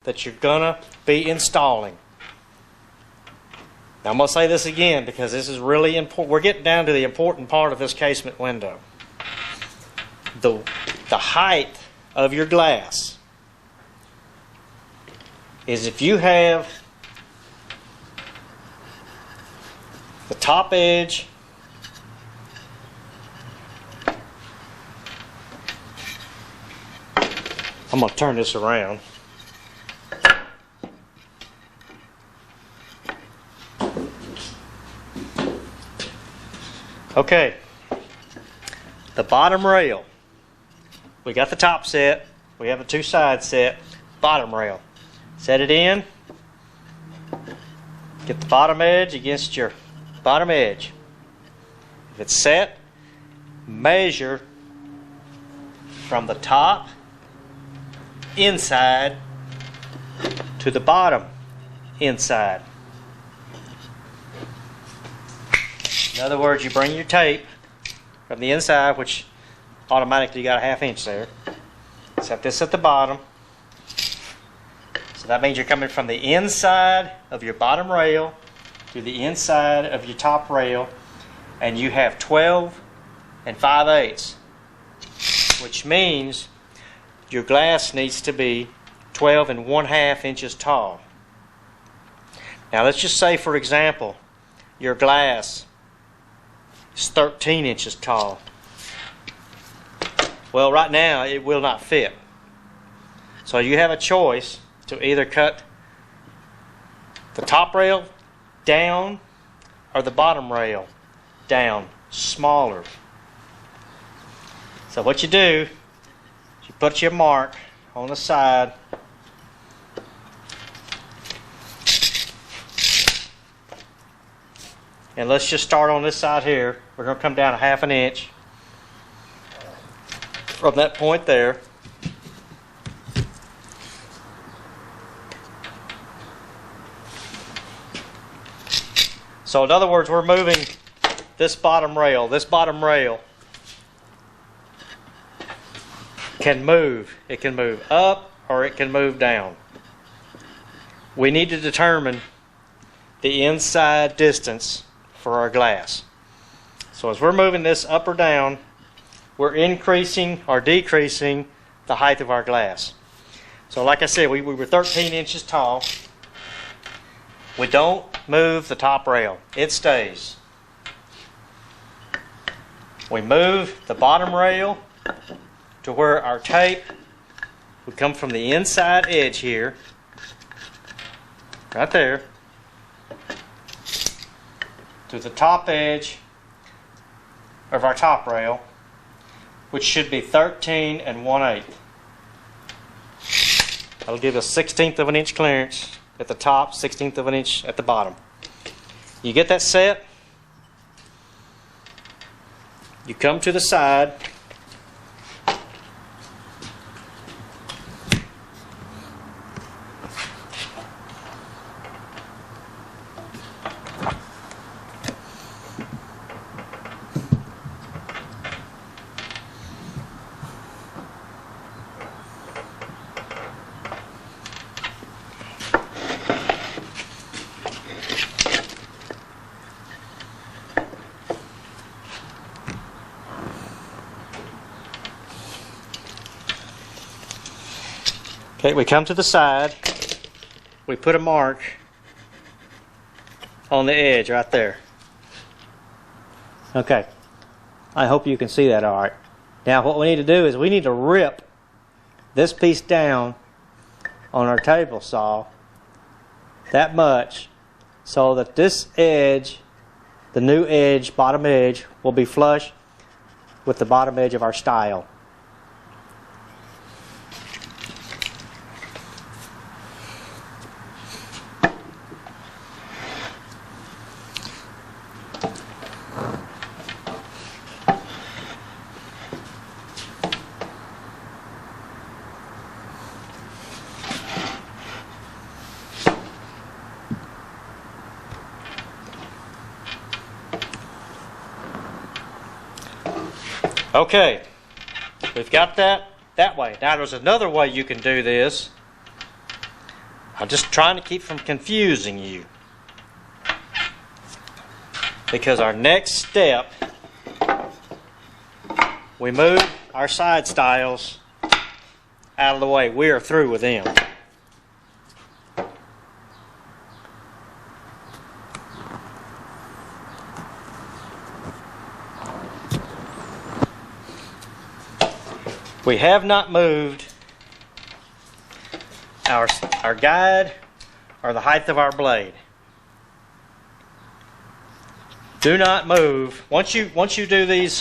that you're gonna be installing. Now I'm going to say this again because this is really important. We're getting down to the important part of this casement window. The height of your glass is if you have the top edge I'm going to turn this around. Okay, the bottom rail. We got the top set. We have the two sides set. Bottom rail. Set it in. Get the bottom edge against your bottom edge. If it's set, measure from the top inside to the bottom inside. In other words, you bring your tape from the inside, which automatically you got a 1/2 inch there. Set this at the bottom. So that means you're coming from the inside of your bottom rail to the inside of your top rail, and you have 12 5/8, which means your glass needs to be 12 1/2 inches tall. Now let's just say, for example, your glass is 13 inches tall. Well, right now it will not fit. So you have a choice to either cut the top rail down or the bottom rail down smaller. So what you do, you put your mark on the side. And let's just start on this side here. We're going to come down a 1/2 inch from that point there. So in other words, we're moving this bottom rail. This bottom rail can move. It can move up or it can move down. We need to determine the inside distance for our glass. So as we're moving this up or down, we're increasing or decreasing the height of our glass. So like I said, we were 13 inches tall. We don't move the top rail. It stays. We move the bottom rail to where our tape would come from the inside edge here, right there, to the top edge of our top rail, which should be 13 1/8. That'll give us 1/16 of an inch clearance at the top, 1/16 of an inch at the bottom. You get that set, you come to the side, okay, we come to the side, we put a mark on the edge right there. Okay, I hope you can see that all right. Now what we need to do is we need to rip this piece down on our table saw that much so that this edge, the new edge, bottom edge, will be flush with the bottom edge of our stile. Okay, we've got that way. Now there's another way you can do this. I'm just trying to keep from confusing you. Because our next step, we move our side stiles out of the way. We are through with them. We have not moved our guide or the height of our blade. Do not move. Once you do these,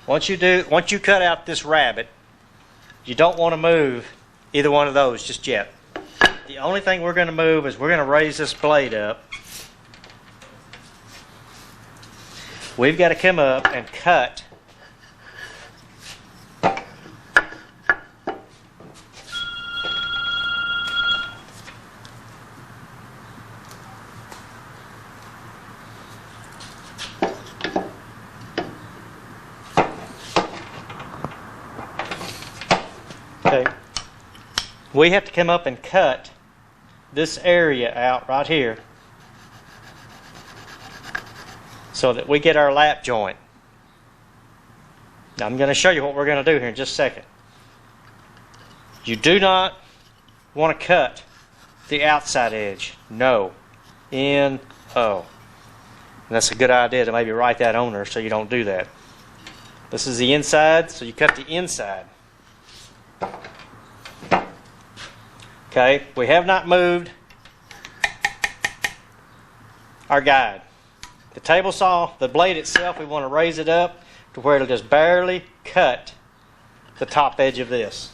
once you cut out this rabbit, you don't want to move either one of those just yet. The only thing we're going to move is we're going to raise this blade up. We've got to come up and cut we have to come up and cut this area out right here so that we get our lap joint. Now I'm going to show you what we're going to do here in just a second. You do not want to cut the outside edge. No. N-O. And that's a good idea to maybe write that on there so you don't do that. This is the inside, so you cut the inside. Okay, we have not moved our guide. The table saw, the blade itself, we want to raise it up to where it'll just barely cut the top edge of this.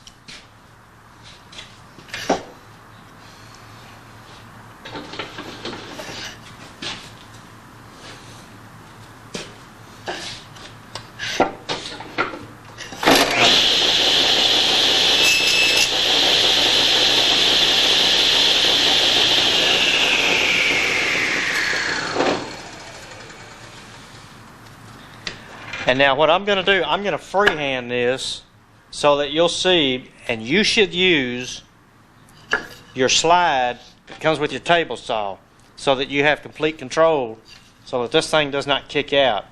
And now what I'm going to do, I'm going to freehand this so that you'll see, and you should use your slide that comes with your table saw so that you have complete control so that this thing does not kick out.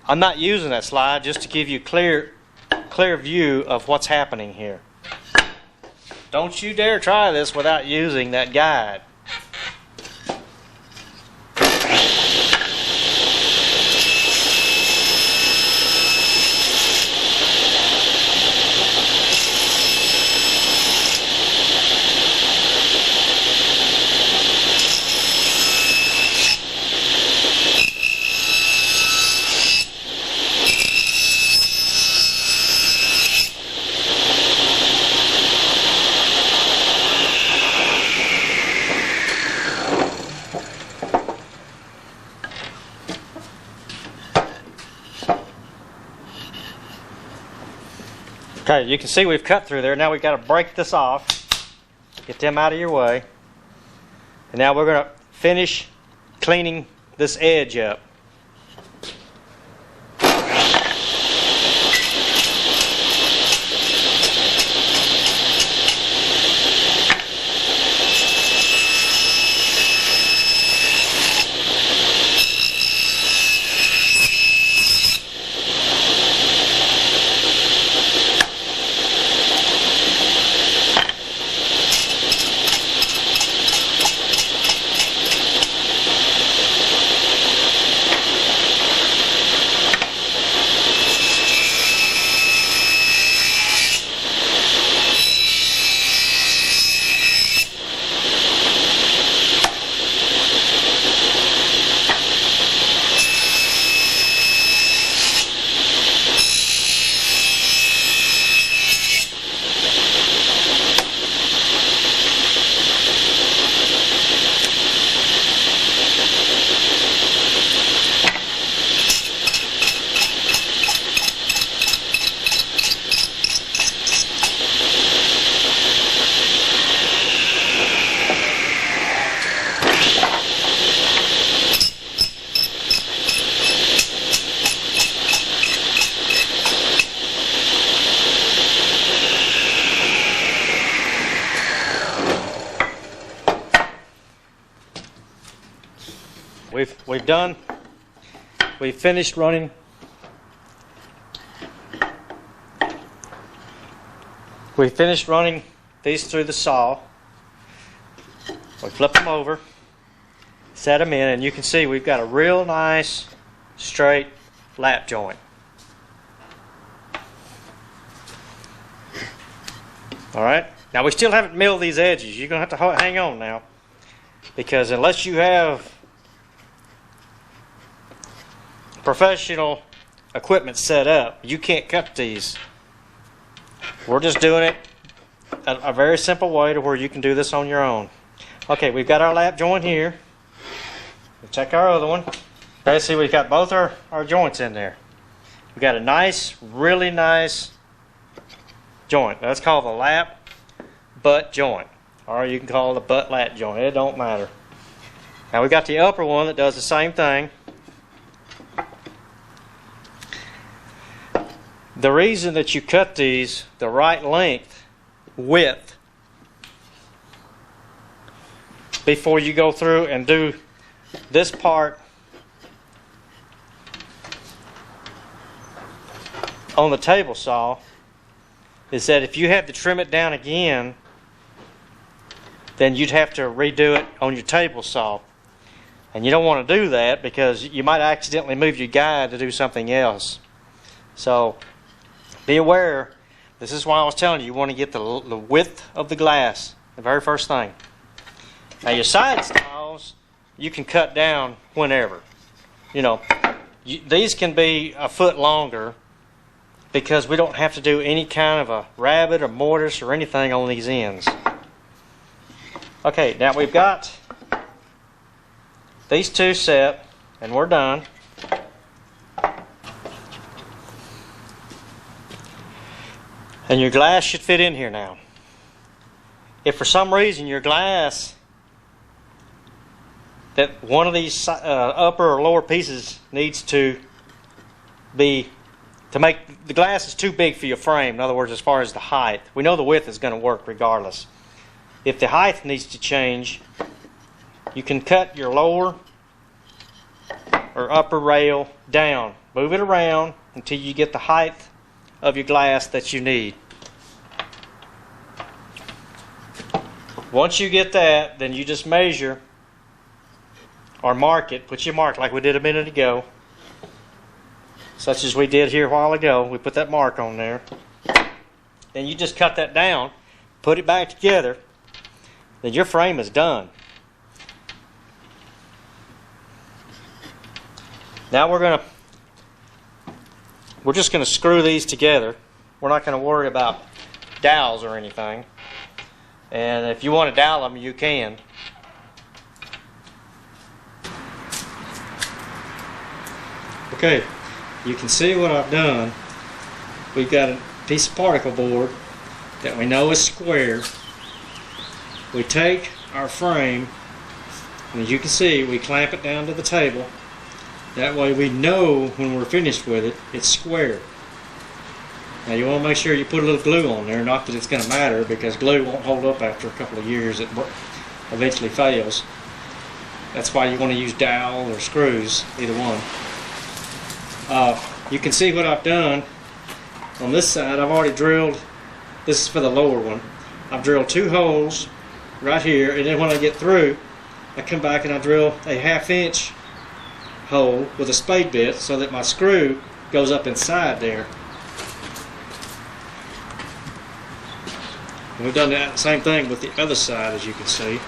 I'm not using that slide just to give you clear view of what's happening here. Don't you dare try this without using that guide. Okay, you can see we've cut through there. Now we've got to break this off, get them out of your way. And now we're going to finish cleaning this edge up. we've finished running. We finished running these through the saw. We flip them over, set them in, and you can see we've got a real nice straight lap joint. Alright, now we still haven't milled these edges. You're going to have to hang on now, because unless you have professional equipment set up, you can't cut these. We're just doing it a very simple way to where you can do this on your own. Okay, we've got our lap joint here. We'll check our other one. Okay, see, we've got both our joints in there. We've got a nice, really nice joint. That's called the lap butt joint. Or you can call it a butt lat joint. It don't matter. Now we got the upper one that does the same thing. The reason that you cut these the right width, before you go through and do this part on the table saw, is that if you had to trim it down again, then you'd have to redo it on your table saw. And you don't want to do that because you might accidentally move your guide to do something else. So be aware, this is why I was telling you, you want to get the width of the glass, the very first thing. Now your side stiles, you can cut down whenever. You know, these can be a foot longer because we don't have to do any kind of a rabbet or mortise or anything on these ends. Okay, now we've got these two set and we're done. And your glass should fit in here now. If for some reason your glass, that one of these upper or lower pieces needs to make the glass is too big for your frame, in other words, as far as the height, we know the width is going to work regardless. If the height needs to change, you can cut your lower or upper rail down, move it around until you get the height of your glass that you need. Once you get that, then you just measure or mark it, put your mark like we did a minute ago, such as we did here a while ago. We put that mark on there. Then you just cut that down, put it back together, then your frame is done. Now we're just going to screw these together. We're not going to worry about dowels or anything. And if you want to dowel them, you can. Okay, you can see what I've done. We've got a piece of particle board that we know is square. We take our frame, and as you can see, we clamp it down to the table. That way we know when we're finished with it, it's square. Now you want to make sure you put a little glue on there, not that it's going to matter because glue won't hold up after a couple of years. It eventually fails. That's why you want to use dowel or screws, either one. You can see what I've done. On this side I've already drilled, this is for the lower one, I've drilled 2 holes right here, and then when I get through I come back and I drill a 1/2 inch hole with a spade bit so that my screw goes up inside there. And we've done that same thing with the other side, as you can see.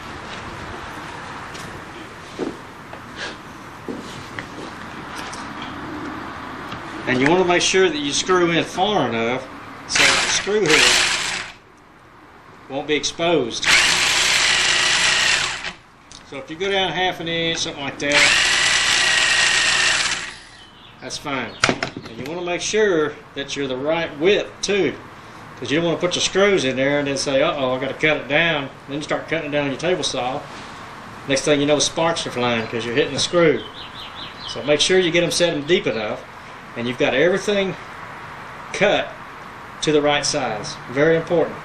And you want to make sure that you screw in far enough so that the screw head won't be exposed. So if you go down 1/2 inch, something like that, that's fine. And you want to make sure that you're the right width too, because you don't want to put your screws in there and then say, uh-oh, I got to cut it down. And then you start cutting it down on your table saw. Next thing you know, sparks are flying because you're hitting the screw. So make sure you get them set deep enough, and you've got everything cut to the right size. Very important.